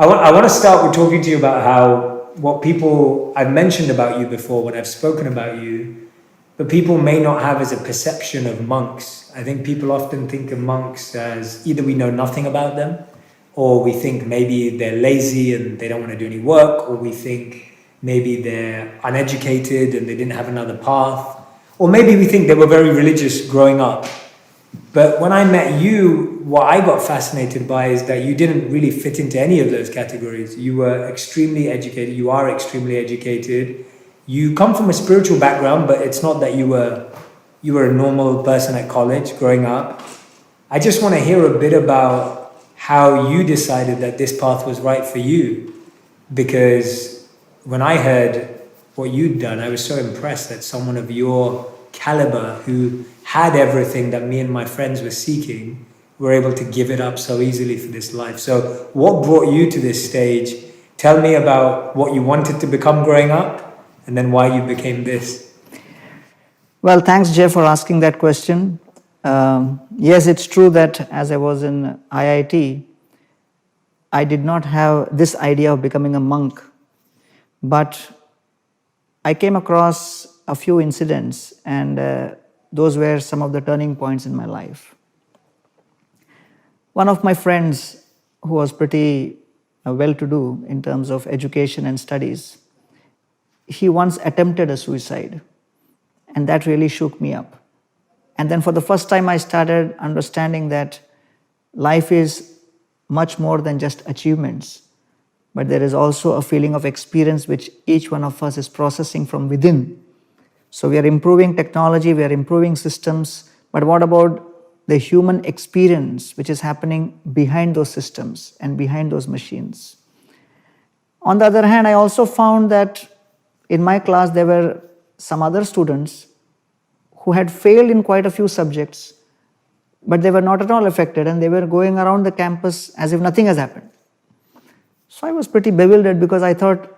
I want to start with talking to you about how what people I've mentioned about you before, when I've spoken about you, but people may not have as a perception of monks. I think people often think of monks as either we know nothing about them, or we think maybe they're lazy and they don't want to do any work, or we think maybe they're uneducated and they didn't have another path, or maybe we think they were very religious growing up. But when I met you, what I got fascinated by is that you didn't really fit into any of those categories. You were extremely educated. You are extremely educated. You come from a spiritual background, but it's not that you were a normal person at college growing up. I just want to hear a bit about how you decided that this path was right for you. Because when I heard what you'd done, I was so impressed that someone of your caliber who had everything that me and my friends were seeking were able to give it up so easily for this life. So what brought you to this stage? Tell me about what you wanted to become growing up and then why you became this. Well, thanks, Jeff, for asking that question. Yes, it's true that as I was in IIT, I did not have this idea of becoming a monk, but I came across a few incidents, and those were some of the turning points in my life. One of my friends, who was pretty well-to-do in terms of education and studies, he once attempted a suicide, and that really shook me up. And then for the first time, I started understanding that life is much more than just achievements, but there is also a feeling of experience which each one of us is processing from within. So we are improving technology, we are improving systems, but what about the human experience which is happening behind those systems and behind those machines? On the other hand, I also found that in my class there were some other students who had failed in quite a few subjects, but they were not at all affected and they were going around the campus as if nothing has happened. So I was pretty bewildered because I thought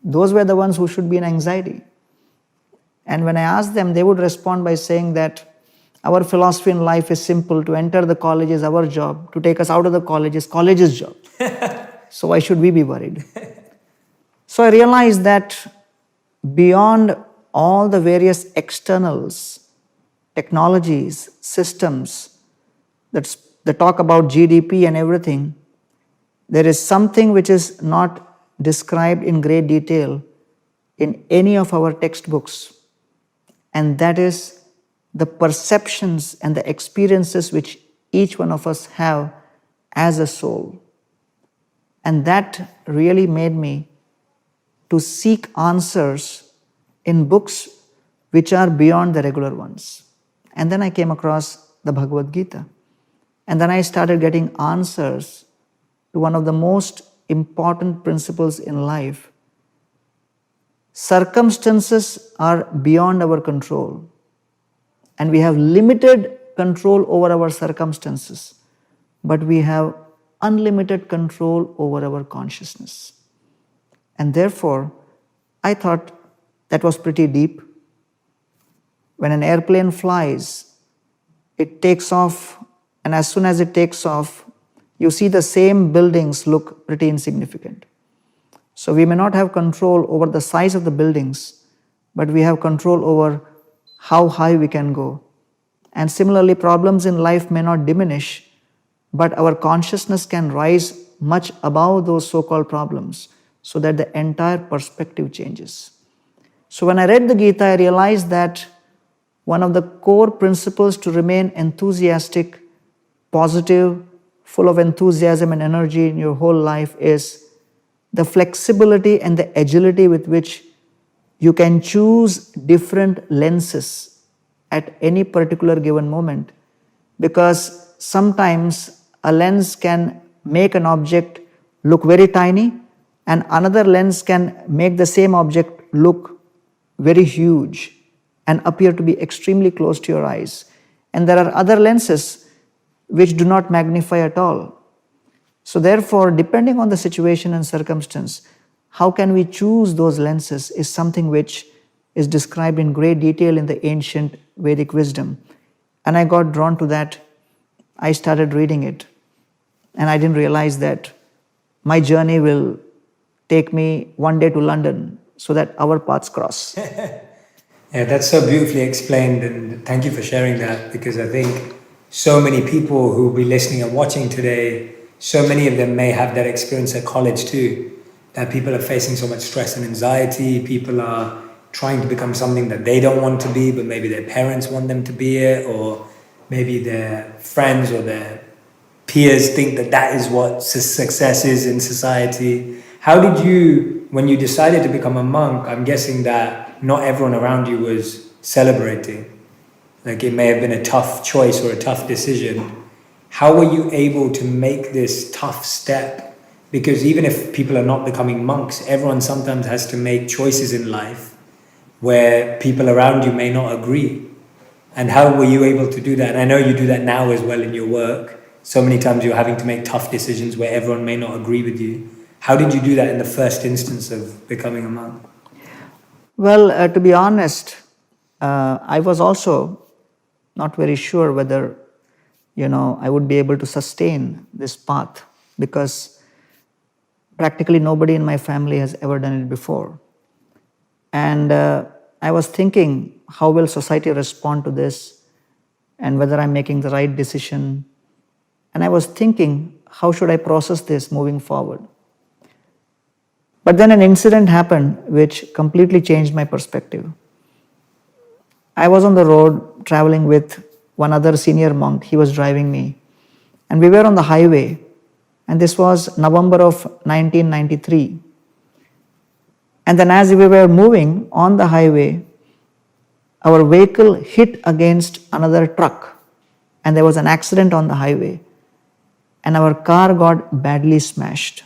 those were the ones who should be in anxiety. And when I asked them, they would respond by saying that our philosophy in life is simple: to enter the college is our job, to take us out of the college is college's job. So why should we be worried? So I realized that beyond all the various externals, technologies, systems that talk about GDP and everything, there is something which is not described in great detail in any of our textbooks, and that is the perceptions and the experiences which each one of us have as a soul. And that really made me to seek answers in books which are beyond the regular ones. And then I came across the Bhagavad Gita. And then I started getting answers to one of the most important principles in life. Circumstances are beyond our control, and we have limited control over our circumstances, but we have unlimited control over our consciousness. And therefore, I thought that was pretty deep. When an airplane flies, it takes off, and as soon as it takes off, you see the same buildings look pretty insignificant. So we may not have control over the size of the buildings, but we have control over how high we can go. And similarly, problems in life may not diminish, but our consciousness can rise much above those so-called problems so that the entire perspective changes. So when I read the Gita, I realized that one of the core principles to remain enthusiastic, positive, full of enthusiasm and energy in your whole life is the flexibility and the agility with which you can choose different lenses at any particular given moment. Because sometimes a lens can make an object look very tiny, and another lens can make the same object look very huge and appear to be extremely close to your eyes. And there are other lenses which do not magnify at all. So therefore, depending on the situation and circumstance, how can we choose those lenses is something which is described in great detail in the ancient Vedic wisdom. And I got drawn to that. I started reading it, and I didn't realize that my journey will take me one day to London so that our paths cross. Yeah, that's so beautifully explained, and thank you for sharing that, because I think so many people who will be listening and watching today, so many of them may have that experience at college too, that people are facing so much stress and anxiety, people are trying to become something that they don't want to be, but maybe their parents want them to be it, or maybe their friends or their peers think that that is what success is in society. How did you, when you decided to become a monk, I'm guessing that not everyone around you was celebrating. Like it may have been a tough choice or a tough decision. How were you able to make this tough step? Because even if people are not becoming monks, everyone sometimes has to make choices in life where people around you may not agree. And how were you able to do that? And I know you do that now as well in your work. So many times you're having to make tough decisions where everyone may not agree with you. How did you do that in the first instance of becoming a monk? Well, to be honest, I was also not very sure whether, I would be able to sustain this path, because practically nobody in my family has ever done it before. And I was thinking, how will society respond to this, and whether I'm making the right decision. And I was thinking, how should I process this moving forward? But then an incident happened which completely changed my perspective. I was on the road traveling with one other senior monk. He was driving me. And we were on the highway. And this was November of 1993. And then as we were moving on the highway, our vehicle hit against another truck. And there was an accident on the highway. And our car got badly smashed.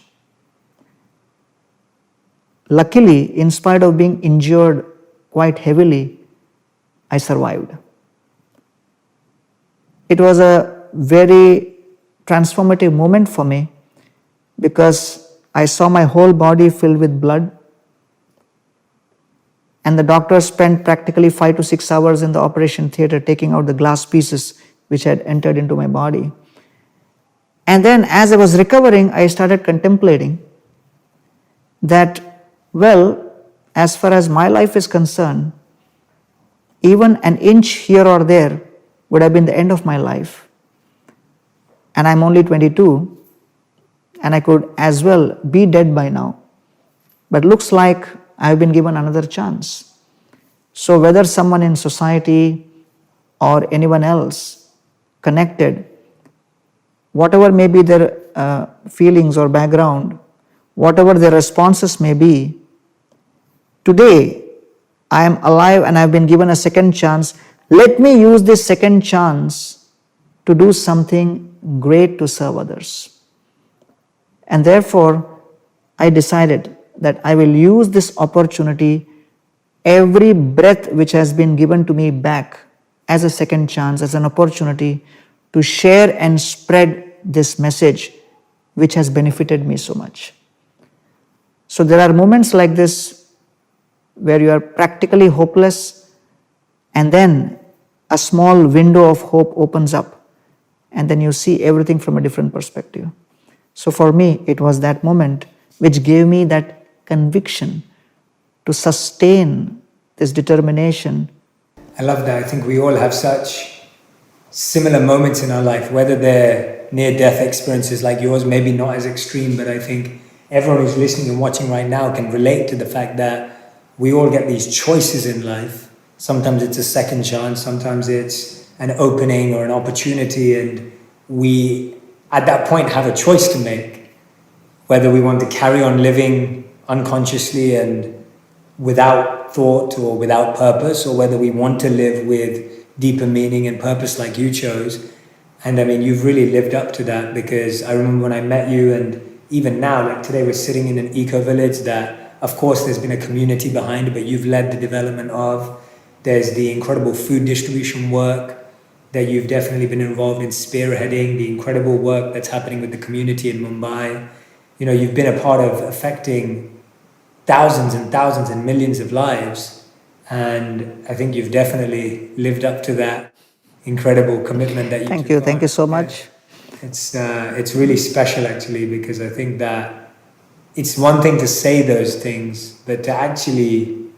Luckily, in spite of being injured quite heavily, I survived. It was a very transformative moment for me, because I saw my whole body filled with blood, and the doctor spent practically 5 to 6 hours in the operation theater taking out the glass pieces which had entered into my body. And then as I was recovering, I started contemplating that, well, as far as my life is concerned, even an inch here or there would have been the end of my life. And I'm only 22, and I could as well be dead by now. But looks like I've been given another chance. So whether someone in society or anyone else connected, whatever may be their feelings or background, whatever their responses may be, today I am alive and I've been given a second chance. Let me use this second chance to do something great to serve others. And therefore, I decided that I will use this opportunity, every breath which has been given to me back, as a second chance, as an opportunity to share and spread this message which has benefited me so much. So there are moments like this where you are practically hopeless, and then a small window of hope opens up, and then you see everything from a different perspective. So for me, it was that moment which gave me that conviction to sustain this determination. I love that. I think we all have such similar moments in our life, whether they're near-death experiences like yours, maybe not as extreme, but I think everyone who's listening and watching right now can relate to the fact that we all get these choices in life. Sometimes it's a second chance, sometimes it's an opening or an opportunity, and we, at that point, have a choice to make. Whether we want to carry on living unconsciously and without thought or without purpose, or whether we want to live with deeper meaning and purpose like you chose. And I mean, you've really lived up to that, because I remember when I met you, and even now, like today we're sitting in an eco-village that, of course, there's been a community behind it, but you've led the development of. There's the incredible food distribution work that you've definitely been involved in spearheading, the incredible work that's happening with the community in Mumbai. You know, you've been a part of affecting thousands and thousands and millions of lives. And I think you've definitely lived up to that incredible commitment that you Thank you so much. It's really special actually, because I think that it's one thing to say those things, but to actually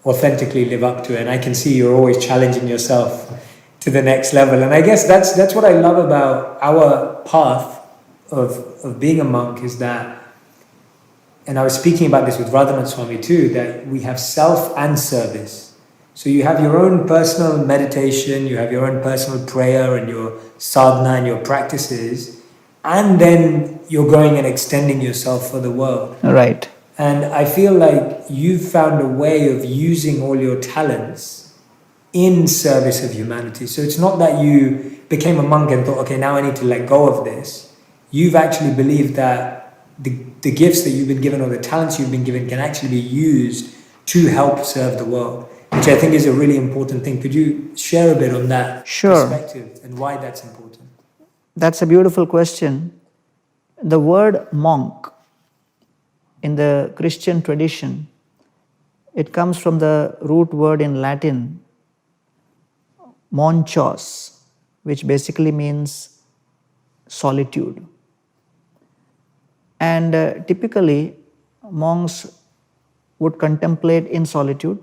authentically live up to it. And I can see you're always challenging yourself to the next level. And I guess that's what I love about our path of being a monk, is that, and I was speaking about this with Radhanath Swami too, that we have self and service. So you have your own personal meditation, you have your own personal prayer and your sadhana and your practices, and then you're going and extending yourself for the world. Right. And I feel like you've found a way of using all your talents in service of humanity. So it's not that you became a monk and thought, okay, now I need to let go of this. You've actually believed that the gifts that you've been given or the talents you've been given can actually be used to help serve the world, which I think is a really important thing. Could you share a bit on that perspective and why that's important? That's a beautiful question. The word monk in the Christian tradition, it comes from the root word in Latin, monchos, which basically means solitude. And typically, monks would contemplate in solitude,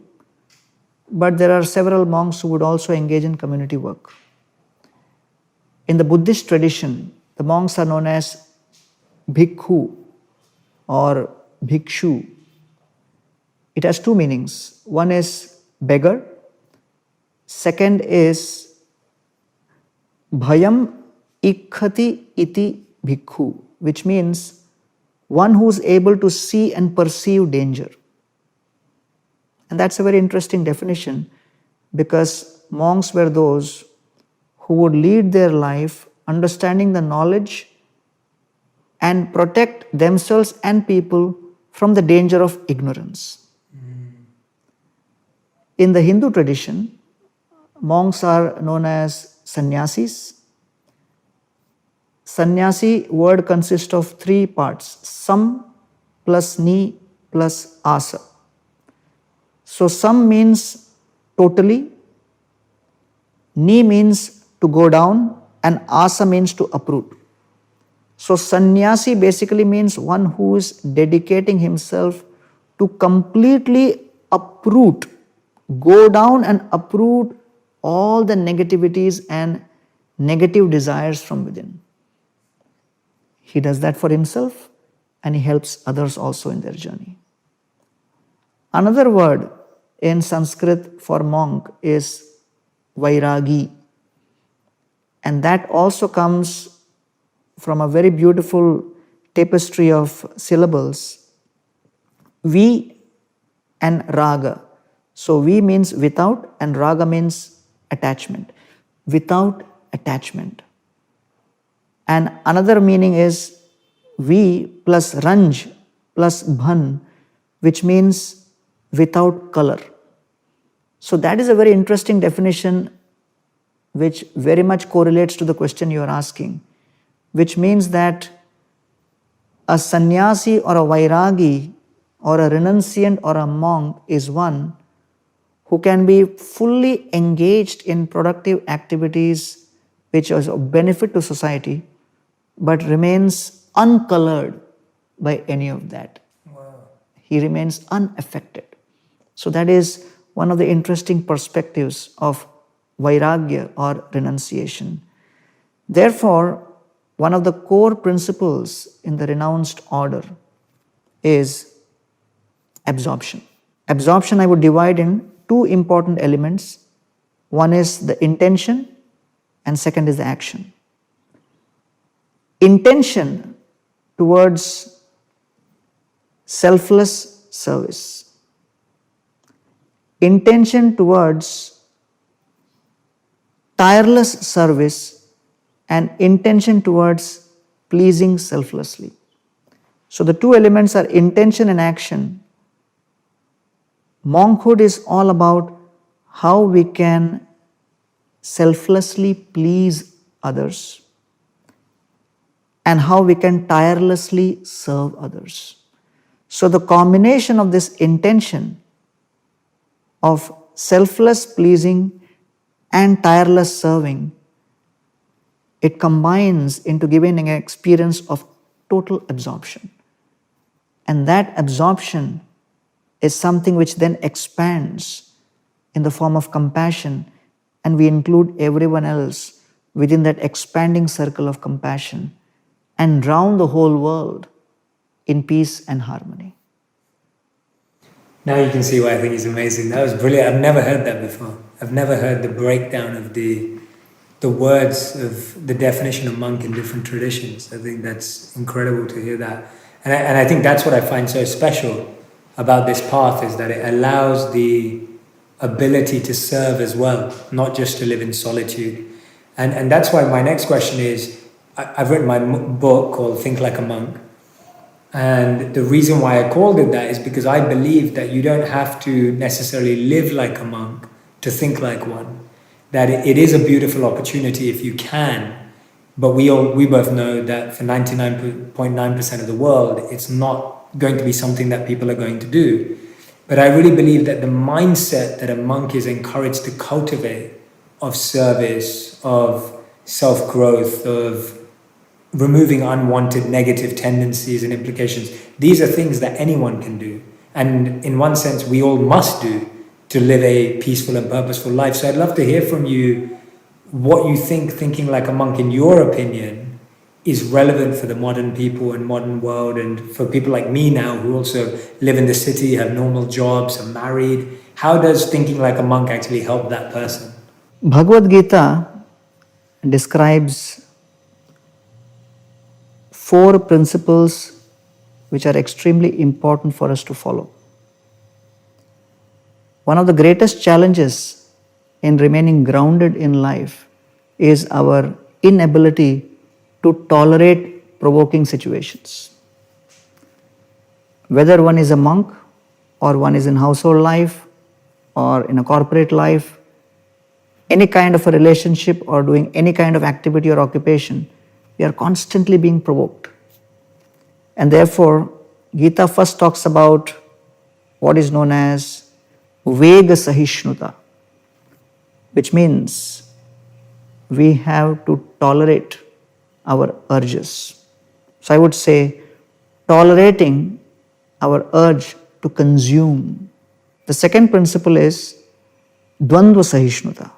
but there are several monks who would also engage in community work. In the Buddhist tradition, the monks are known as bhikkhu or bhikshu. It has two meanings. One is beggar. Second is bhayam ikkhati iti bhikkhu, which means one who is able to see and perceive danger. And that's a very interesting definition, because monks were those who would lead their life understanding the knowledge and protect themselves and people from the danger of ignorance. In the Hindu tradition, monks are known as sannyasis. Sannyasi word consists of three parts: sam plus ni plus asa. So sam means totally, ni means to go down, and asa means to uproot. So sannyasi basically means one who is dedicating himself to completely uproot, go down and uproot all the negativities and negative desires from within. He does that for himself, and he helps others also in their journey. Another word in Sanskrit for monk is vairagi, and that also comes from a very beautiful tapestry of syllables, vi and raga. So vi means without and raga means attachment. Without attachment. And another meaning is vi plus ranj plus bhan, which means without color. So that is a very interesting definition which very much correlates to the question you are asking, which means that a sannyasi or a vairagi or a renunciant or a monk is one who can be fully engaged in productive activities which is of benefit to society, but remains uncolored by any of that. Wow. He remains unaffected. So that is one of the interesting perspectives of vairagya or renunciation. Therefore, one of the core principles in the renounced order is absorption. Absorption I would divide in two important elements. One is the intention and second is the action. Intention towards selfless service. Intention towards tireless service and intention towards pleasing selflessly. So the two elements are intention and action. Monkhood is all about how we can selflessly please others and how we can tirelessly serve others. So the combination of this intention of selfless pleasing and tireless serving, it combines into giving an experience of total absorption. And that absorption is something which then expands in the form of compassion, and we include everyone else within that expanding circle of compassion and drown the whole world in peace and harmony. Now you can see why I think he's amazing. That was brilliant. I've never heard that before. I've never heard the breakdown of the words of the definition of monk in different traditions. I think that's incredible to hear that. And I think that's what I find so special about this path, is that it allows the ability to serve as well, not just to live in solitude. And that's why my next question is, I've written my book called Think Like a Monk. And the reason why I called it that is because I believe that you don't have to necessarily live like a monk to think like one. That it is a beautiful opportunity if you can, but we both know that for 99.9% of the world, it's not going to be something that people are going to do. But I really believe that the mindset that a monk is encouraged to cultivate, of service, of self-growth, of removing unwanted negative tendencies and implications, these are things that anyone can do. And in one sense, we all must do to live a peaceful and purposeful life. So I'd love to hear from you what you think thinking like a monk, in your opinion, is relevant for the modern people and modern world, and for people like me now who also live in the city, have normal jobs, are married. How does thinking like a monk actually help that person? Bhagavad Gita describes 4 principles which are extremely important for us to follow. One of the greatest challenges in remaining grounded in life is our inability to tolerate provoking situations. Whether one is a monk, or one is in household life, or in a corporate life, any kind of a relationship or doing any kind of activity or occupation, we are constantly being provoked. And therefore, Gita first talks about what is known as Vega Sahishnuta, which means we have to tolerate our urges. So I would say tolerating our urge to consume. The second principle is Dvandva Sahishnuta.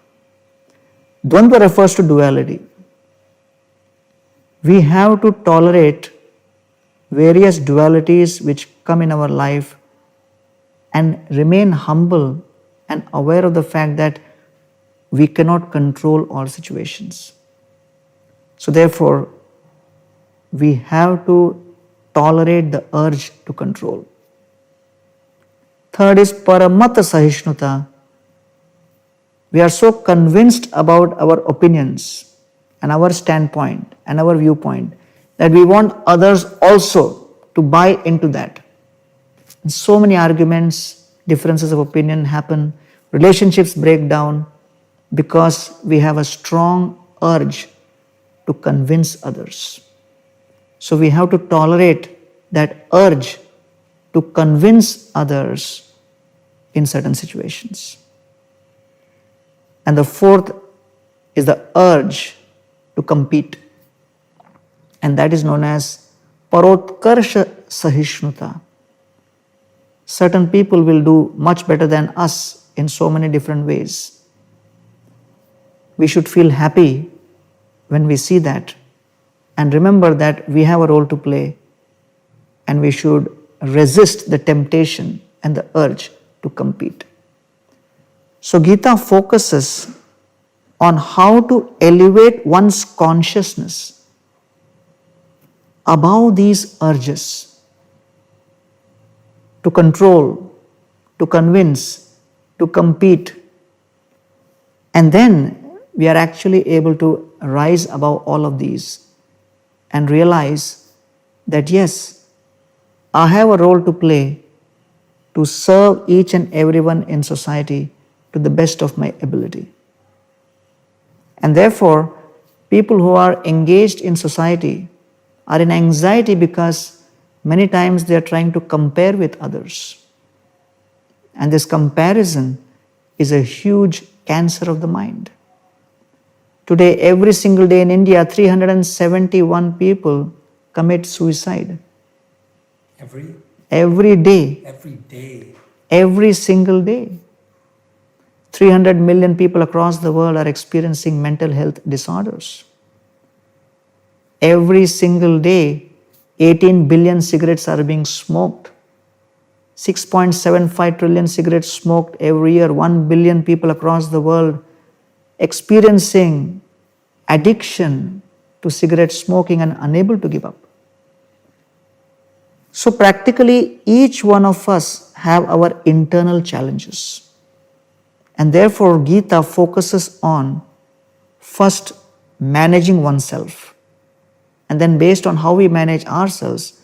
Dvandva refers to duality. We have to tolerate various dualities which come in our life and remain humble and aware of the fact that we cannot control all situations. So therefore, we have to tolerate the urge to control. Third is Paramata Sahishnuta. We are so convinced about our opinions and our standpoint and our viewpoint that we want others also to buy into that. And so many arguments, differences of opinion happen, relationships break down because we have a strong urge to convince others. So we have to tolerate that urge to convince others in certain situations. And the fourth is the urge to compete. And that is known as Parotkarsha Sahishnuta. Certain people will do much better than us in so many different ways. We should feel happy when we see that, and remember that we have a role to play, and we should resist the temptation and the urge to compete. So Gita focuses on how to elevate one's consciousness above these urges, to control, to convince, to compete. And then we are actually able to rise above all of these and realize that yes, I have a role to play to serve each and everyone in society to the best of my ability. And therefore, people who are engaged in society are in anxiety because many times they are trying to compare with others. And this comparison is a huge cancer of the mind. Today, every single day in India, 371 people commit suicide. every day, Every day. every single day. 300 million people across the world are experiencing mental health disorders. Every single day, 18 billion cigarettes are being smoked. 6.75 trillion cigarettes smoked every year. 1 billion people across the world experiencing addiction to cigarette smoking and unable to give up. So practically each one of us have our internal challenges. And therefore Gita focuses on first managing oneself. And then based on how we manage ourselves,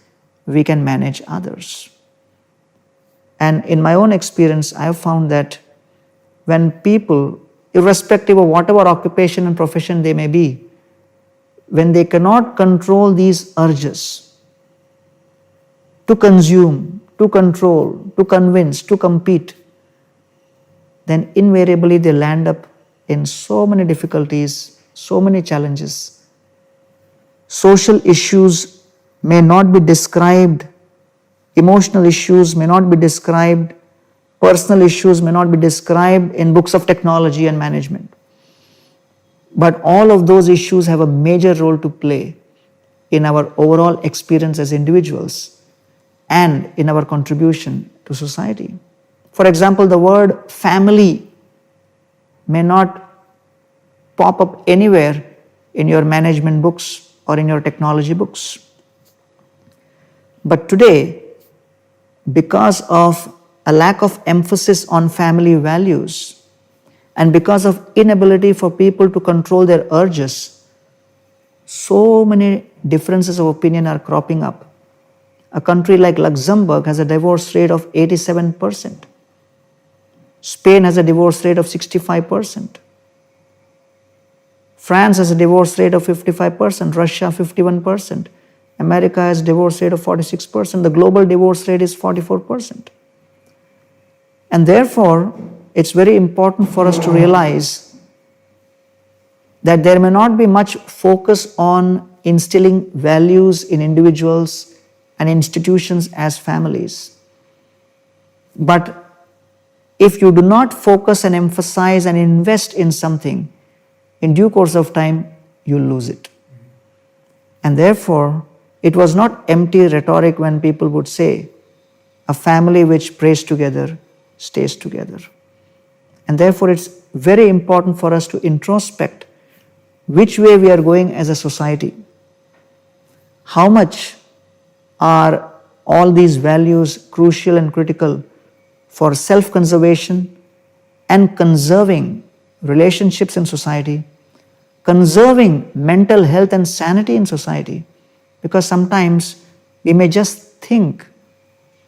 we can manage others. And in my own experience, I have found that when people, irrespective of whatever occupation and profession they may be, when they cannot control these urges to consume, to control, to convince, to compete, then invariably they land up in so many difficulties, so many challenges. Social issues may not be described, emotional issues may not be described, personal issues may not be described in books of technology and management. But all of those issues have a major role to play in our overall experience as individuals and in our contribution to society. For example, the word family may not pop up anywhere in your management books or in your technology books. But today, because of a lack of emphasis on family values and because of inability for people to control their urges, so many differences of opinion are cropping up. A country like Luxembourg has a divorce rate of 87%. Spain has a divorce rate of 65%. France has a divorce rate of 55%, Russia 51%. America has a divorce rate of 46%. The global divorce rate is 44%. And therefore, it's very important for us to realize that there may not be much focus on instilling values in individuals and institutions as families. But if you do not focus and emphasize and invest in something, in due course of time, you'll lose it. And therefore, it was not empty rhetoric when people would say, a family which prays together stays together. And therefore, it's very important for us to introspect which way we are going as a society. How much are all these values crucial and critical for self-conservation and conserving relationships in society, conserving mental health and sanity in society, because sometimes we may just think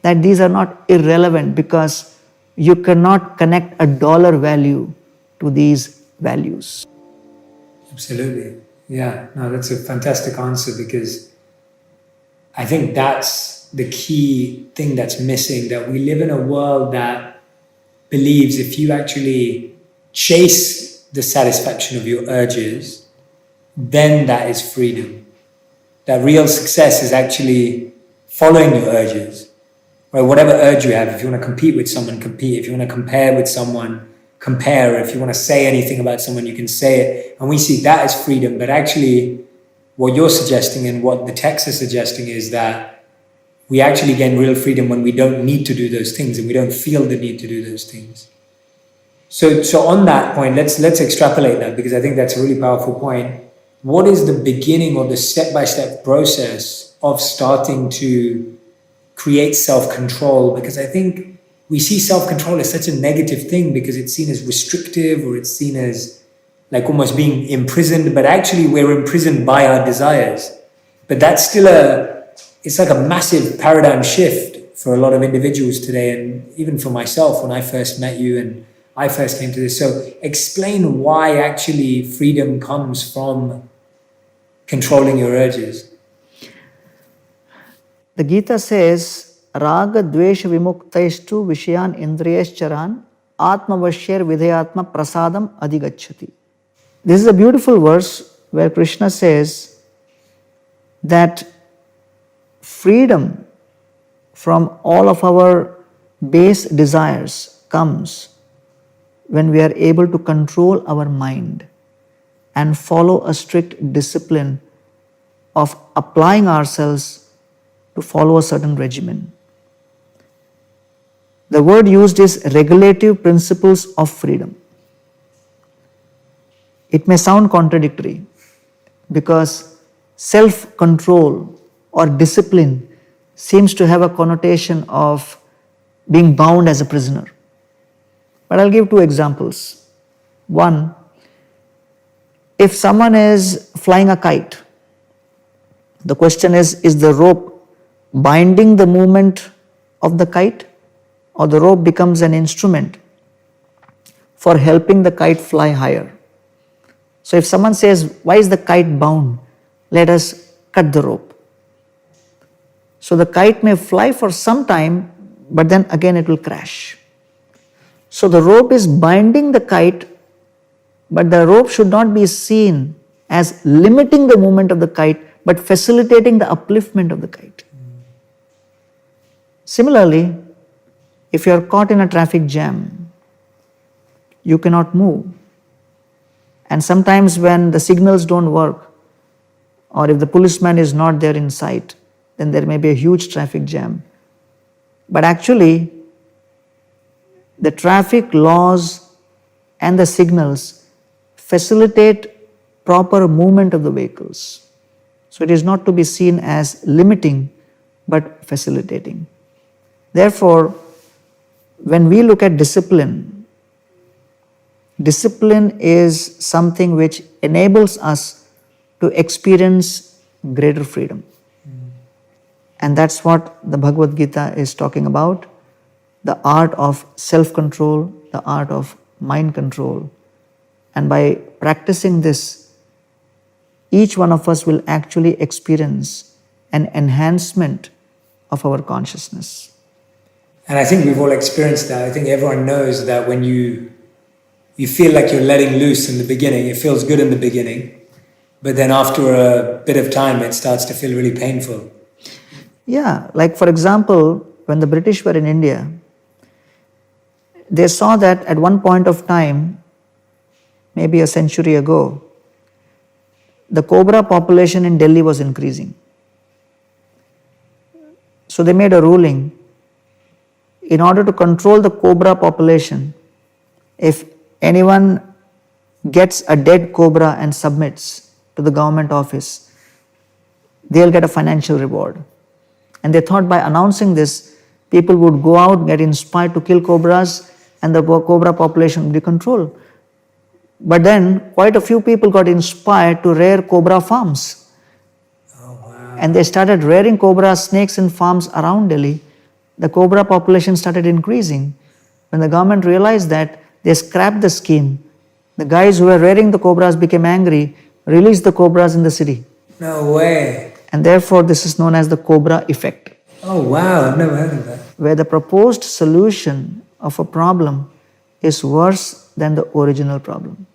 that these are not irrelevant because you cannot connect a dollar value to these values. Absolutely. Yeah, no, that's a fantastic answer because I think that's the key thing that's missing, that we live in a world that believes if you actually chase the satisfaction of your urges, then that is freedom. That real success is actually following your urges. Right? Whatever urge you have, if you want to compete with someone, compete. If you want to compare with someone, compare. If you want to say anything about someone, you can say it. And we see that as freedom. But actually, what you're suggesting and what the text is suggesting is that we actually gain real freedom when we don't need to do those things and we don't feel the need to do those things. So on that point, let's extrapolate that, because I think that's a really powerful point. What is the beginning or the step-by-step process of starting to create self-control? Because I think we see self-control as such a negative thing because it's seen as restrictive, or it's seen as like almost being imprisoned, but actually we're imprisoned by our desires. But that's still it's like a massive paradigm shift for a lot of individuals today, and even for myself when I first met you and I first came to this. So explain why actually freedom comes from controlling your urges. The Gita says, Raga Dvesha Vimuktaishtu Vishayan Indriyascharan Atmavashyar Vidayatma Prasadam Adhigachati. This is a beautiful verse where Krishna says that freedom from all of our base desires comes when we are able to control our mind and follow a strict discipline of applying ourselves to follow a certain regimen. The word used is regulative principles of freedom. It may sound contradictory because self-control or discipline seems to have a connotation of being bound as a prisoner. But I'll give two examples. One, if someone is flying a kite, the question is the rope binding the movement of the kite, or the rope becomes an instrument for helping the kite fly higher? So if someone says, why is the kite bound? Let us cut the rope. So the kite may fly for some time, but then again it will crash. So the rope is binding the kite, but the rope should not be seen as limiting the movement of the kite, but facilitating the upliftment of the kite. Similarly, if you are caught in a traffic jam, you cannot move. And sometimes when the signals don't work, or if the policeman is not there in sight, then there may be a huge traffic jam. But actually, the traffic laws and the signals facilitate proper movement of the vehicles. So it is not to be seen as limiting, but facilitating. Therefore, when we look at discipline, discipline is something which enables us to experience greater freedom. And that's what the Bhagavad Gita is talking about, the art of self-control, the art of mind control. And by practicing this, each one of us will actually experience an enhancement of our consciousness. And I think we've all experienced that. I think everyone knows that when you feel like you're letting loose in the beginning, it feels good in the beginning, but then after a bit of time, it starts to feel really painful. Yeah, like for example, when the British were in India, they saw that at one point of time, maybe a century ago, the cobra population in Delhi was increasing. So they made a ruling. In order to control the cobra population, if anyone gets a dead cobra and submits to the government office, they'll get a financial reward. And they thought by announcing this, people would go out, get inspired to kill cobras, and the cobra population would be controlled. But then quite a few people got inspired to rear cobra farms. Oh, wow. And they started rearing cobra snakes in farms around Delhi. The cobra population started increasing. When the government realized that, they scrapped the scheme. The guys who were rearing the cobras became angry, released the cobras in the city. No way. And therefore, this is known as the cobra effect. Oh, wow. I've never heard of that. Where the proposed solution of a problem is worse than the original problem.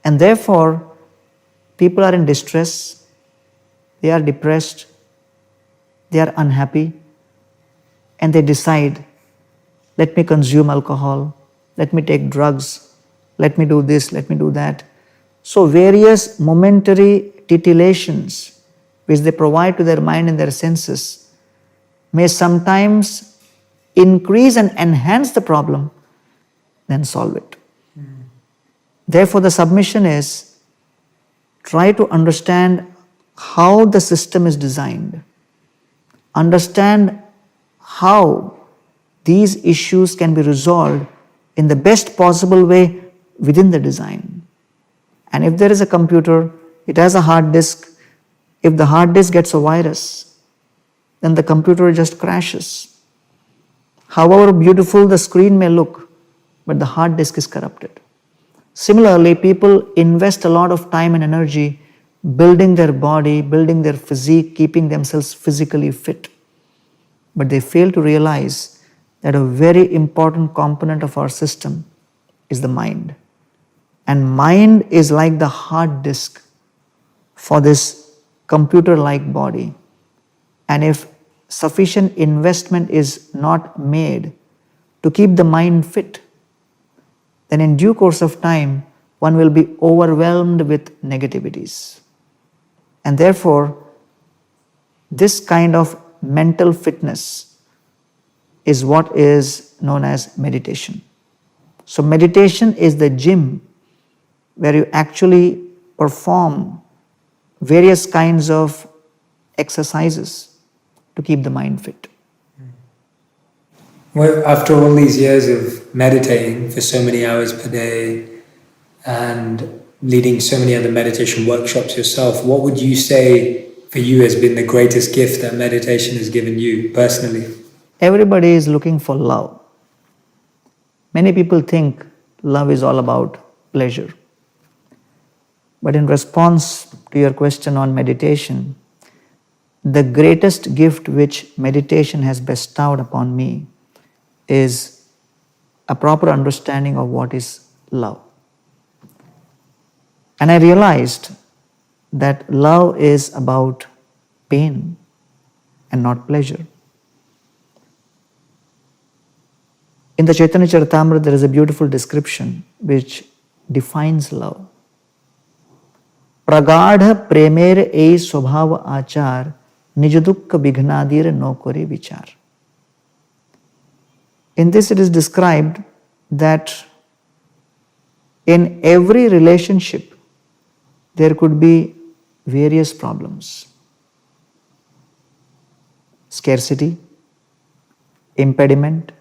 And therefore, people are in distress, they are depressed, they are unhappy, and they decide, let me consume alcohol, let me take drugs, let me do this, let me do that. So various momentary titillations which they provide to their mind and their senses may sometimes increase and enhance the problem than solve it. Therefore, the submission is try to understand how the system is designed. Understand how these issues can be resolved in the best possible way within the design. And if there is a computer, it has a hard disk. If the hard disk gets a virus, then the computer just crashes. However beautiful the screen may look, but the hard disk is corrupted. Similarly, people invest a lot of time and energy building their body, building their physique, keeping themselves physically fit. But they fail to realize that a very important component of our system is the mind. And mind is like the hard disk for this computer-like body. And if sufficient investment is not made to keep the mind fit, then in due course of time, one will be overwhelmed with negativities. And therefore, this kind of mental fitness is what is known as meditation. So meditation is the gym where you actually perform various kinds of exercises to keep the mind fit. Well, after all these years of meditating for so many hours per day and leading so many other meditation workshops yourself, what would you say for you has been the greatest gift that meditation has given you personally? Everybody is looking for love. Many people think love is all about pleasure. But in response to your question on meditation, the greatest gift which meditation has bestowed upon me is a proper understanding of what is love. And I realized that love is about pain and not pleasure. In the Chaitanya Charitamrita, there is a beautiful description which defines love. Pragadha premer ei swabhava achar nijadukka vignadir no kore vichar. In this it is described that in every relationship there could be various problems. Scarcity, impediment,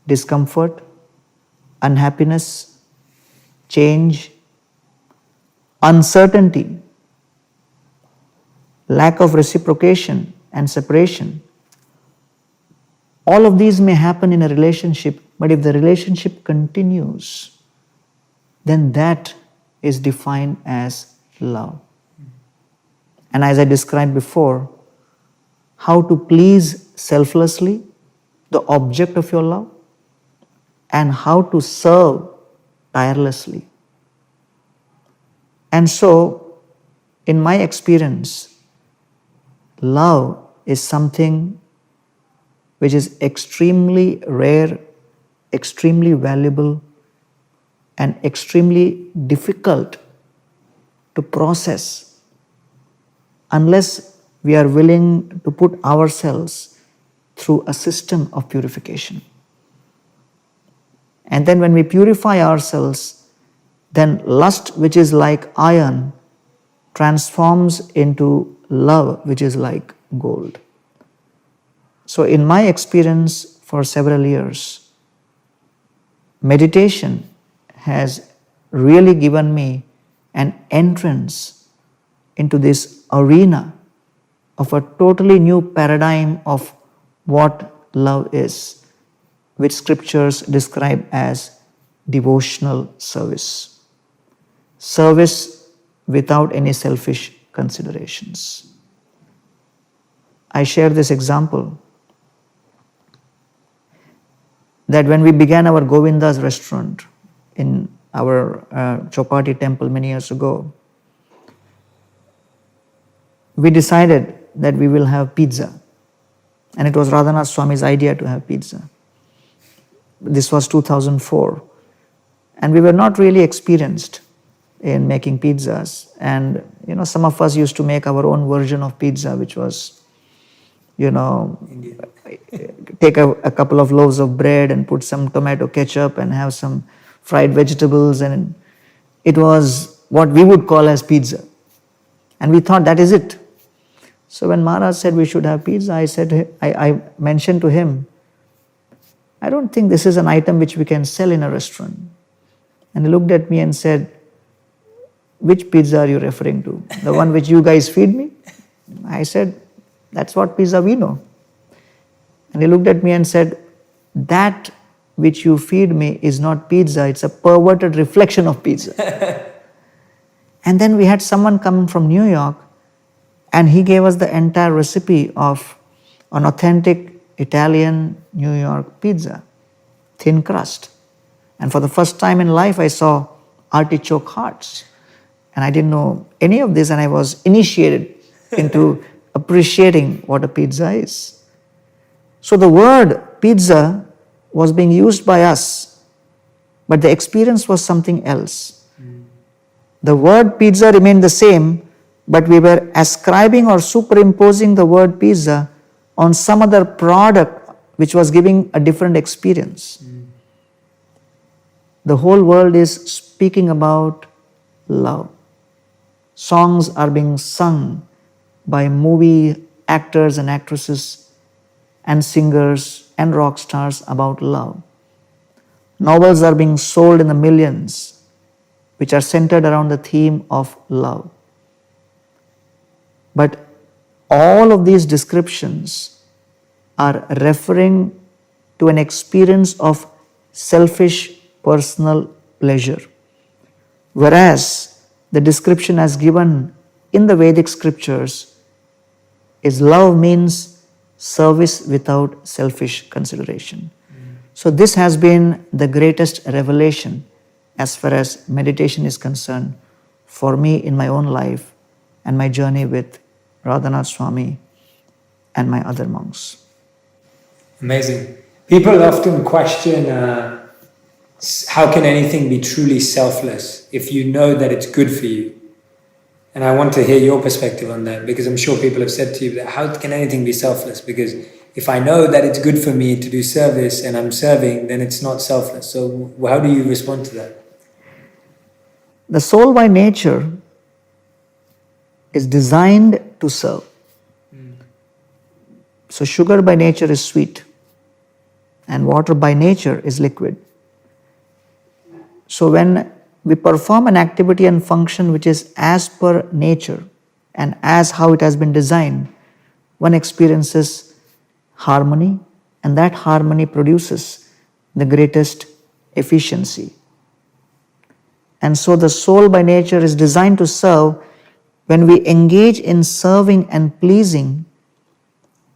discomfort, unhappiness, change, uncertainty, lack of reciprocation and separation. All of these may happen in a relationship, but if the relationship continues, then that is defined as love. And as I described before, how to please selflessly the object of your love and how to serve tirelessly. And so, in my experience, love is something which is extremely rare, extremely valuable, and extremely difficult to process unless we are willing to put ourselves through a system of purification. And then when we purify ourselves, then lust, which is like iron, transforms into love, which is like gold. So in my experience for several years, meditation has really given me an entrance into this arena of a totally new paradigm of what love is, which scriptures describe as devotional service. Service without any selfish considerations. I share this example that when we began our Govinda's restaurant in our Chopati temple many years ago, we decided that we will have pizza. And it was Radhanath Swami's idea to have pizza. This was 2004. And we were not really experienced in making pizzas. And, some of us used to make our own version of pizza, which was, take a couple of loaves of bread and put some tomato ketchup and have some fried vegetables. And it was what we would call as pizza. And we thought that is it. So when Maharaj said we should have pizza, I mentioned to him, I don't think this is an item which we can sell in a restaurant. And he looked at me and said, which pizza are you referring to? The one which you guys feed me? I said, that's what pizza we know. And he looked at me and said, that which you feed me is not pizza, it's a perverted reflection of pizza. And then we had someone come from New York and he gave us the entire recipe of an authentic Italian New York pizza, thin crust. And for the first time in life, I saw artichoke hearts. And I didn't know any of this, and I was initiated into appreciating what a pizza is. So the word pizza was being used by us, but the experience was something else. The word pizza remained the same, but we were ascribing or superimposing the word pizza on some other product which was giving a different experience. The whole world is speaking about love. Songs are being sung by movie actors and actresses and singers and rock stars about love. Novels are being sold in the millions, which are centered around the theme of love. But all of these descriptions are referring to an experience of selfish personal pleasure. Whereas the description as given in the Vedic scriptures is love means service without selfish consideration. So this has been the greatest revelation as far as meditation is concerned for me in my own life and my journey with Radhanath Swami and my other monks. Amazing. People often question how can anything be truly selfless if you know that it's good for you? And I want to hear your perspective on that, because I'm sure people have said to you that how can anything be selfless? Because if I know that it's good for me to do service and I'm serving, then it's not selfless. So how do you respond to that? The soul by nature is designed to serve. So sugar by nature is sweet and water by nature is liquid. So when we perform an activity and function which is as per nature and as how it has been designed, one experiences harmony, and that harmony produces the greatest efficiency. And so the soul by nature is designed to serve. When we engage in serving and pleasing,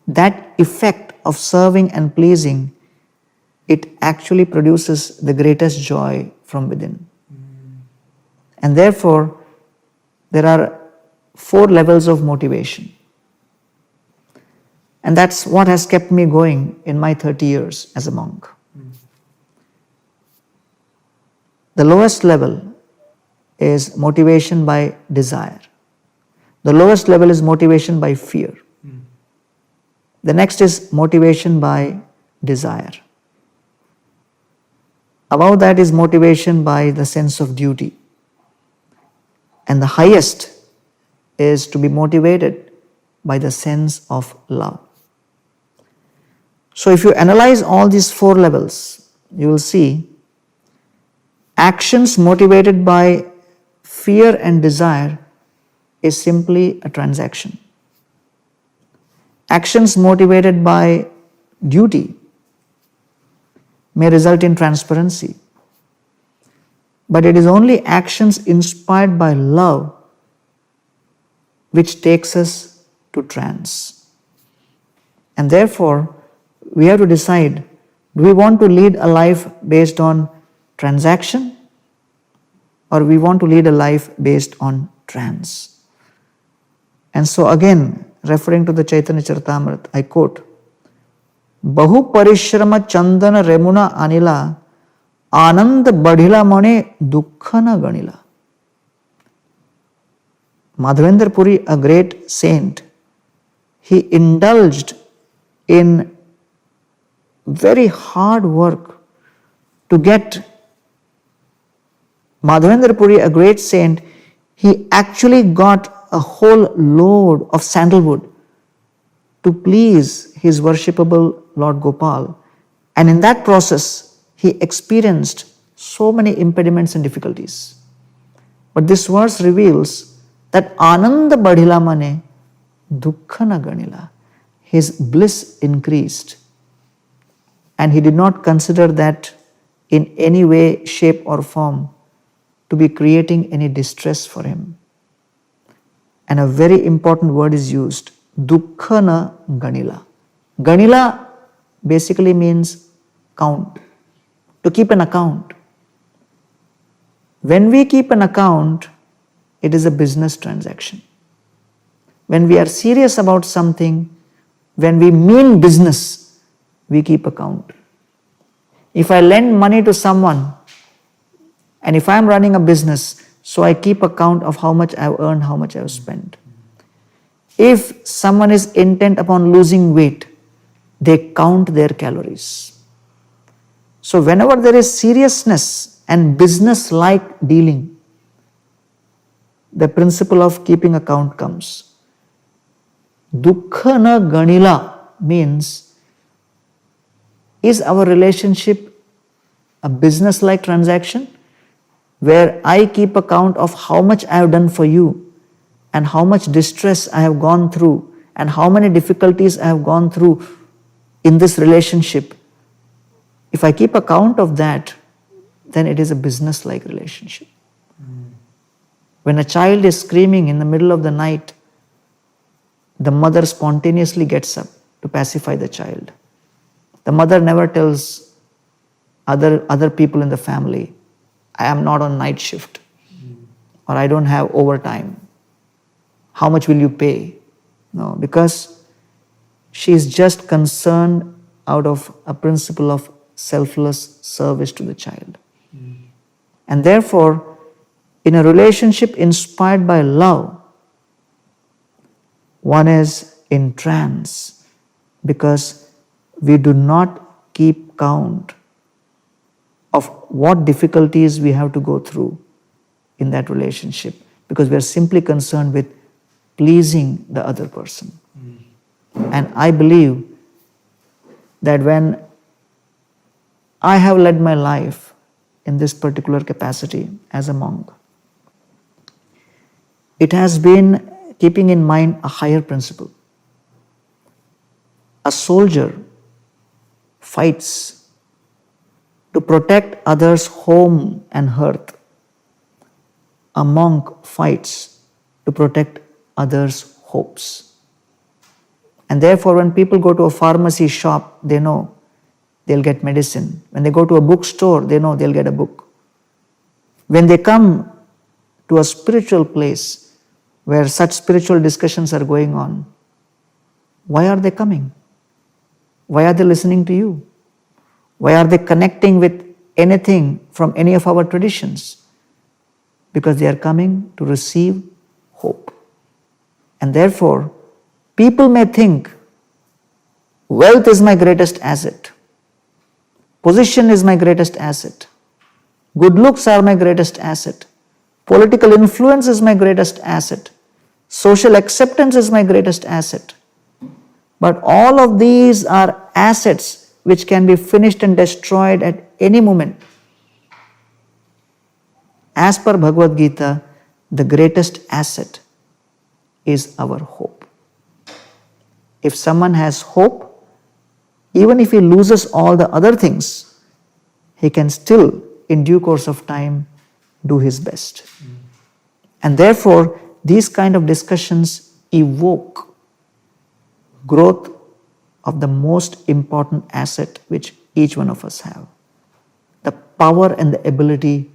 that effect of serving and pleasing, it actually produces the greatest joy from within. And therefore, there are 4 levels of motivation. And that's what has kept me going in my 30 years as a monk. The lowest level is motivation by desire. The lowest level is motivation by fear. The next is motivation by desire. Above that is motivation by the sense of duty. And the highest is to be motivated by the sense of love. So if you analyze all these 4 levels, you will see actions motivated by fear and desire is simply a transaction. Actions motivated by duty may result in transparency. But it is only actions inspired by love which takes us to trance. And therefore, we have to decide, do we want to lead a life based on transaction, or we want to lead a life based on trance? And so again, referring to the Chaitanya Charitamrita, I quote, Bahu parishrama chandana remuna anila Anand badhila mane dukkhana ganila. Madhavendra Puri, a great saint, he indulged in very hard work to get Madhavendra Puri, a great saint, he actually got a whole load of sandalwood to please his worshipable Lord Gopal. And in that process, he experienced so many impediments and difficulties. But this verse reveals that Ananda badhila mane dukkhana ganila. His bliss increased. And he did not consider that in any way, shape or form to be creating any distress for him. And a very important word is used, dukkhana ganila. Ganila basically means count. To keep an account. When we keep an account, it is a business transaction. When we are serious about something, when we mean business, we keep account. If I lend money to someone, and if I am running a business, so I keep account of how much I have earned, how much I have spent. If someone is intent upon losing weight, they count their calories. So whenever there is seriousness and business-like dealing, the principle of keeping account comes. Dukkha na ganila means, is our relationship a business-like transaction where I keep account of how much I have done for you and how much distress I have gone through and how many difficulties I have gone through in this relationship? If I keep account of that, then it is a business-like relationship. When a child is screaming in the middle of the night, the mother spontaneously gets up to pacify the child. The mother never tells other people in the family, I am not on night shift, or I don't have overtime. How much will you pay? No, because she is just concerned out of a principle of selfless service to the child. And therefore, in a relationship inspired by love, one is in trance because we do not keep count of what difficulties we have to go through in that relationship, because we are simply concerned with pleasing the other person. And I believe that when I have led my life in this particular capacity as a monk, it has been keeping in mind a higher principle. A soldier fights to protect others' home and hearth. A monk fights to protect others' hopes. And therefore, when people go to a pharmacy shop, they know they'll get medicine. When they go to a bookstore, they know they'll get a book. When they come to a spiritual place where such spiritual discussions are going on, why are they coming? Why are they listening to you? Why are they connecting with anything from any of our traditions? Because they are coming to receive hope. And therefore, people may think wealth is my greatest asset, position is my greatest asset, good looks are my greatest asset, political influence is my greatest asset, social acceptance is my greatest asset. But all of these are assets which can be finished and destroyed at any moment. As per Bhagavad Gita, the greatest asset is our hope. If someone has hope, even if he loses all the other things, he can still, in due course of time, do his best. And therefore, these kind of discussions evoke growth of the most important asset which each one of us have, the power and the ability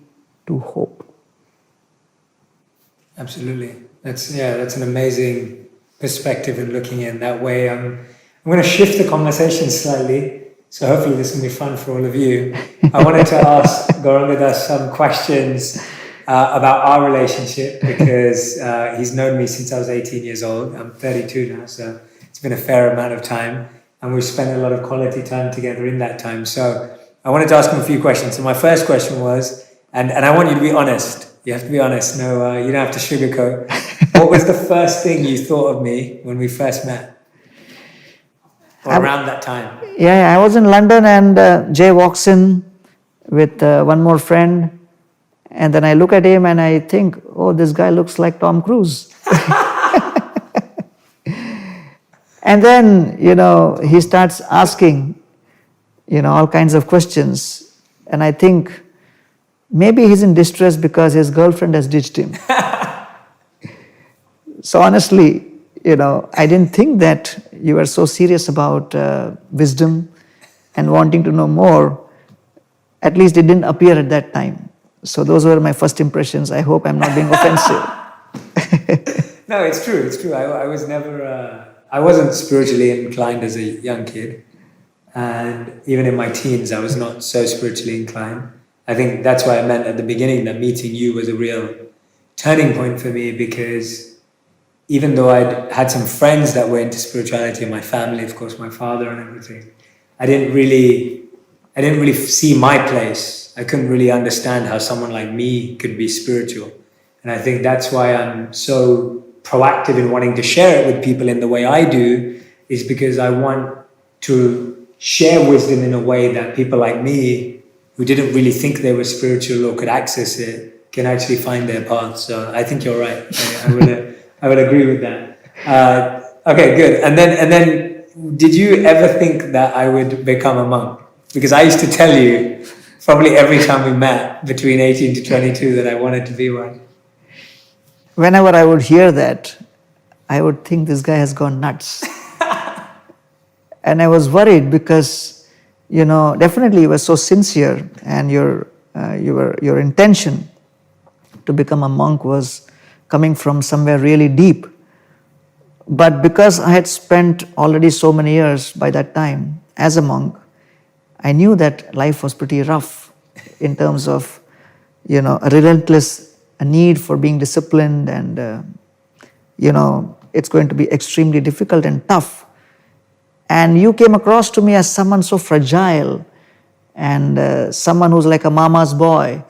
to hope. Absolutely. That's an amazing perspective in looking in that way. I'm going to shift the conversation slightly, so hopefully this will be fun for all of you. I wanted to ask Gauranga Das some questions about our relationship, because he's known me since I was 18 years old. I'm 32 now, so it's been a fair amount of time, and we've spent a lot of quality time together in that time. So I wanted to ask him a few questions. So my first question was, and I want you to be honest. You have to be honest. No, you don't have to sugarcoat. What was the first thing you thought of me when we first met? Or around that time? Yeah, I was in London and Jay walks in with one more friend, and then I look at him and I think, oh, this guy looks like Tom Cruise. And then, he starts asking, all kinds of questions. And I think maybe he's in distress because his girlfriend has ditched him. So honestly, I didn't think that you were so serious about wisdom and wanting to know more. At least it didn't appear at that time. So those were my first impressions. I hope I'm not being offensive. No, it's true. It's true. I was never. I wasn't spiritually inclined as a young kid, and even in my teens, I was not so spiritually inclined. I think that's why I meant at the beginning that meeting you was a real turning point for me, because even though I'd had some friends that were into spirituality in my family, of course, my father and everything, I didn't really, I didn't really see my place. I couldn't really understand how someone like me could be spiritual. And I think that's why I'm so proactive in wanting to share it with people in the way I do, is because I want to share wisdom in a way that people like me, who didn't really think they were spiritual or could access it, can actually find their path. So I think you're right. I would agree with that. Okay, good. And then, did you ever think that I would become a monk? Because I used to tell you probably every time we met between 18 to 22 that I wanted to be one. Whenever I would hear that, I would think this guy has gone nuts. And I was worried because, definitely you were so sincere, and your intention to become a monk was coming from somewhere really deep. But because I had spent already so many years by that time as a monk, I knew that life was pretty rough in terms of, a relentless need for being disciplined, and, it's going to be extremely difficult and tough. And you came across to me as someone so fragile, and someone who's like a mama's boy,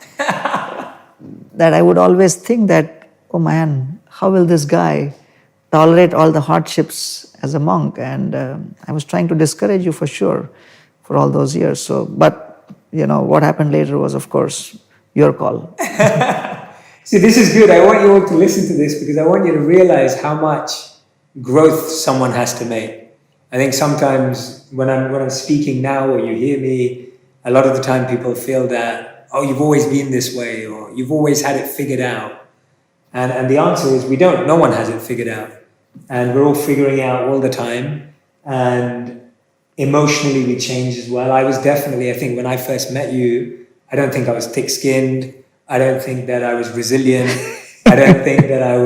that I would always think that, oh man, how will this guy tolerate all the hardships as a monk? And I was trying to discourage you for sure for all those years. So, but what happened later was, of course, your call. See, this is good. I want you all to listen to this, because I want you to realize how much growth someone has to make. I think sometimes when I'm speaking now, or you hear me, a lot of the time people feel that, oh, you've always been this way, or you've always had it figured out. And the answer is we don't. No one has it figured out. And we're all figuring out all the time. And emotionally we change as well. I was definitely, I think when I first met you, I don't think I was thick-skinned. I don't think that I was resilient. I think I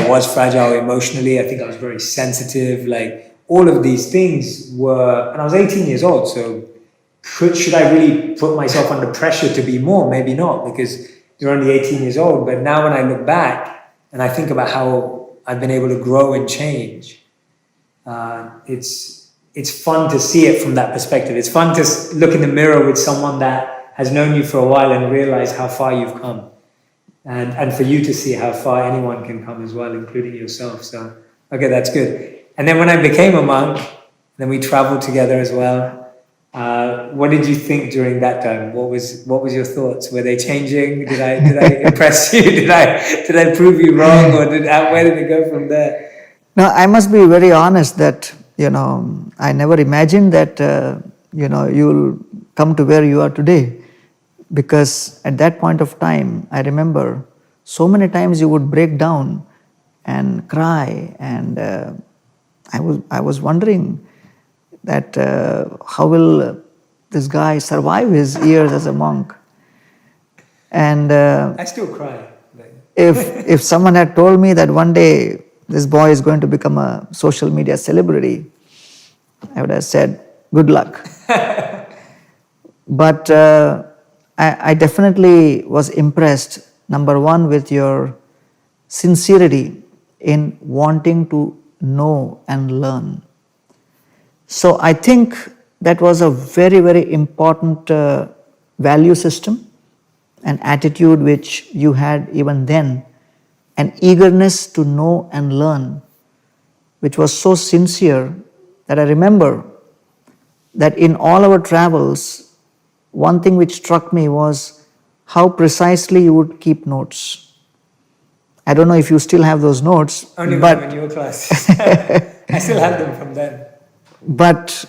was fragile emotionally. I think I was very sensitive. Like, all of these things were, and I was 18 years old, so should I really put myself under pressure to be more? Maybe not, because you're only 18 years old. But now when I look back and I think about how I've been able to grow and change, it's fun to see it from that perspective. It's fun to look in the mirror with someone that has known you for a while and realize how far you've come. And for you to see how far anyone can come as well, including yourself. So, okay, that's good. And then when I became a monk, then we traveled together as well. What did you think during that time? What was your thoughts? Were they changing? Did I impress you? Did I prove you wrong? Or where did it go from there? No, I must be very honest that, I never imagined that, you'll come to where you are today. Because at that point of time, I remember so many times you would break down and cry, and I was wondering that how will this guy survive his years as a monk? And I still cry. if someone had told me that one day this boy is going to become a social media celebrity, I would have said, good luck. But I definitely was impressed, number one, with your sincerity in wanting to know and learn. So I think that was a very, very important value system, an attitude which you had even then, an eagerness to know and learn, which was so sincere that I remember that in all our travels, one thing which struck me was how precisely you would keep notes. I don't know if you still have those notes. Only when you were class. I still have them from then. But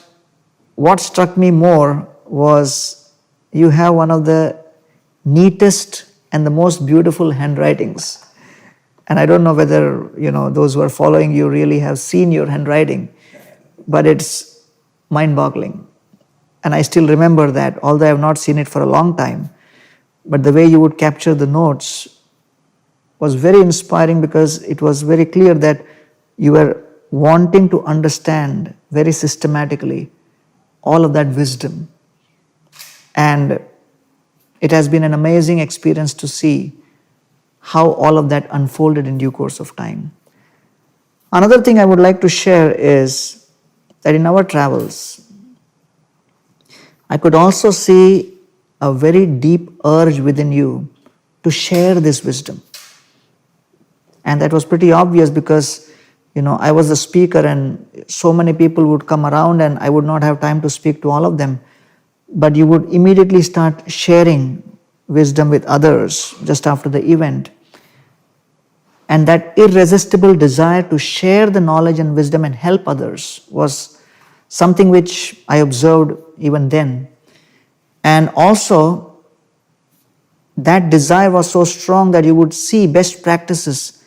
what struck me more was you have one of the neatest and the most beautiful handwritings. And I don't know whether, those who are following you really have seen your handwriting, but it's mind-boggling. And I still remember that, although I have not seen it for a long time. But the way you would capture the notes, was very inspiring because it was very clear that you were wanting to understand very systematically all of that wisdom. And it has been an amazing experience to see how all of that unfolded in due course of time. Another thing I would like to share is that in our travels, I could also see a very deep urge within you to share this wisdom. And that was pretty obvious because, I was the speaker and so many people would come around and I would not have time to speak to all of them. But you would immediately start sharing wisdom with others just after the event. And that irresistible desire to share the knowledge and wisdom and help others was something which I observed even then. And also, that desire was so strong that you would see best practices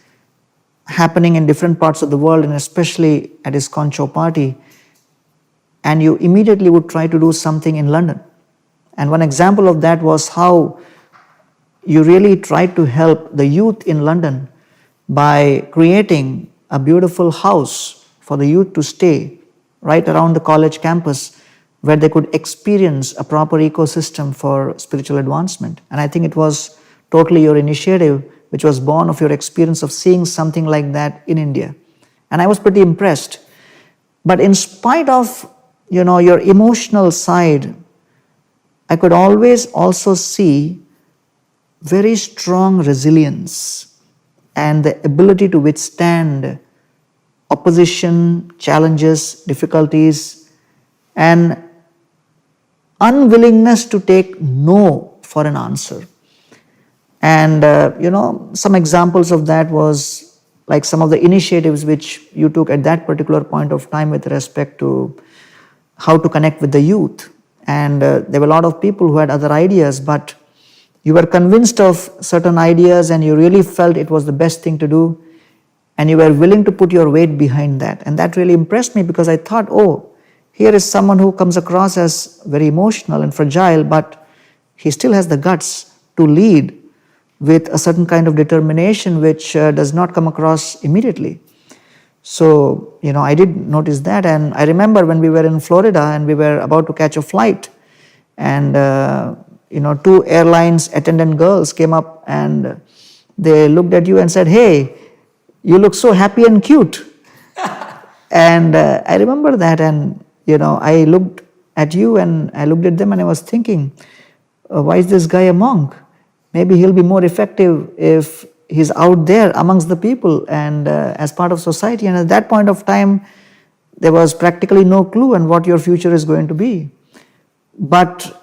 happening in different parts of the world, and especially at ISKCON Chowpatty, and you immediately would try to do something in London. And one example of that was how you really tried to help the youth in London by creating a beautiful house for the youth to stay right around the college campus where they could experience a proper ecosystem for spiritual advancement. And I think it was totally your initiative which was born of your experience of seeing something like that in India. And I was pretty impressed. But in spite of, your emotional side, I could always also see very strong resilience and the ability to withstand opposition, challenges, difficulties, and unwillingness to take no for an answer. And, some examples of that was like some of the initiatives which you took at that particular point of time with respect to how to connect with the youth. And there were a lot of people who had other ideas, but you were convinced of certain ideas and you really felt it was the best thing to do. And you were willing to put your weight behind that. And that really impressed me because I thought, oh, here is someone who comes across as very emotional and fragile, but he still has the guts to lead with a certain kind of determination which does not come across immediately. So, I did notice that. And I remember when we were in Florida and we were about to catch a flight, and, 2 airlines attendant girls came up and they looked at you and said, "Hey, you look so happy and cute." And I remember that, and, I looked at you and I looked at them and I was thinking, why is this guy a monk? Maybe he'll be more effective if he's out there amongst the people and as part of society. And at that point of time, there was practically no clue on what your future is going to be. But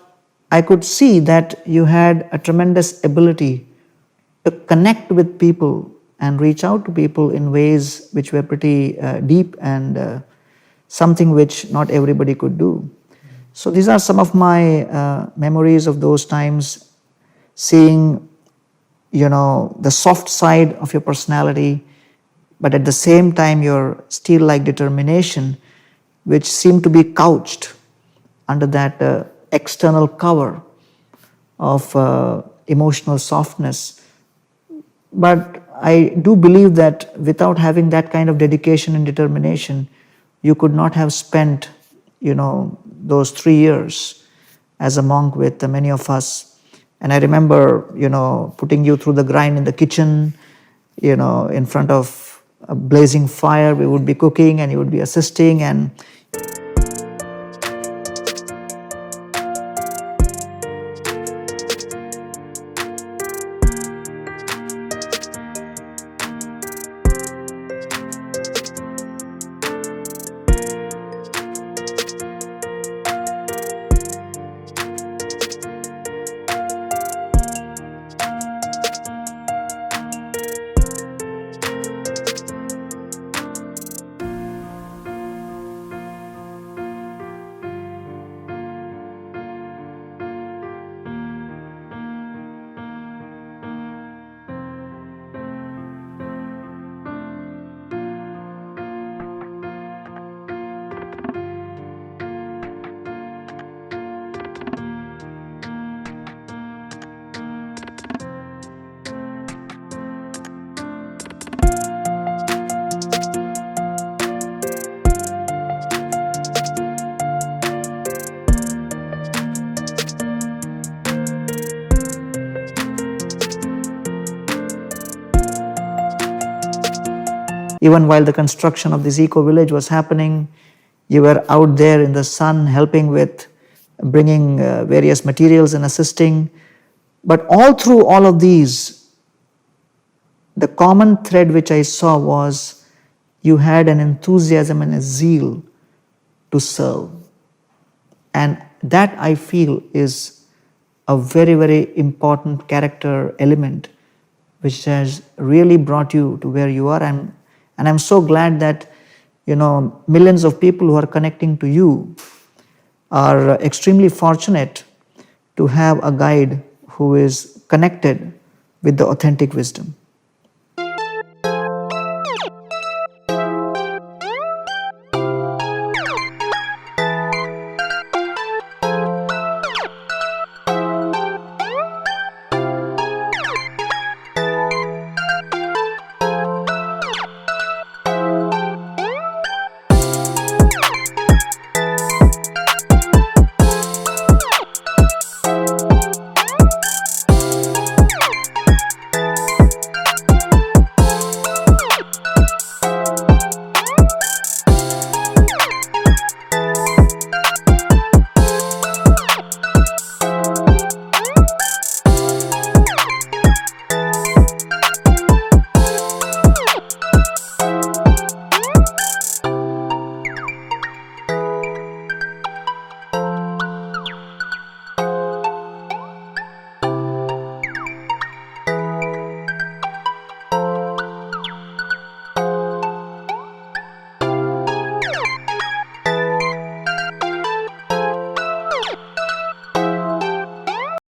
I could see that you had a tremendous ability to connect with people and reach out to people in ways which were pretty deep and something which not everybody could do. So these are some of my memories of those times, seeing, the soft side of your personality, but at the same time your steel-like determination, which seemed to be couched under that external cover of emotional softness. But I do believe that without having that kind of dedication and determination, you could not have spent, those 3 years as a monk with many of us. And I remember, putting you through the grind in the kitchen, in front of a blazing fire. We would be cooking and you would be assisting. And Even while the construction of this eco-village was happening, you were out there in the sun helping with bringing various materials and assisting. But all through all of these, the common thread which I saw was you had an enthusiasm and a zeal to serve. And that I feel is a very, very important character element which has really brought you to where you are. And I'm so glad that, millions of people who are connecting to you are extremely fortunate to have a guide who is connected with the authentic wisdom.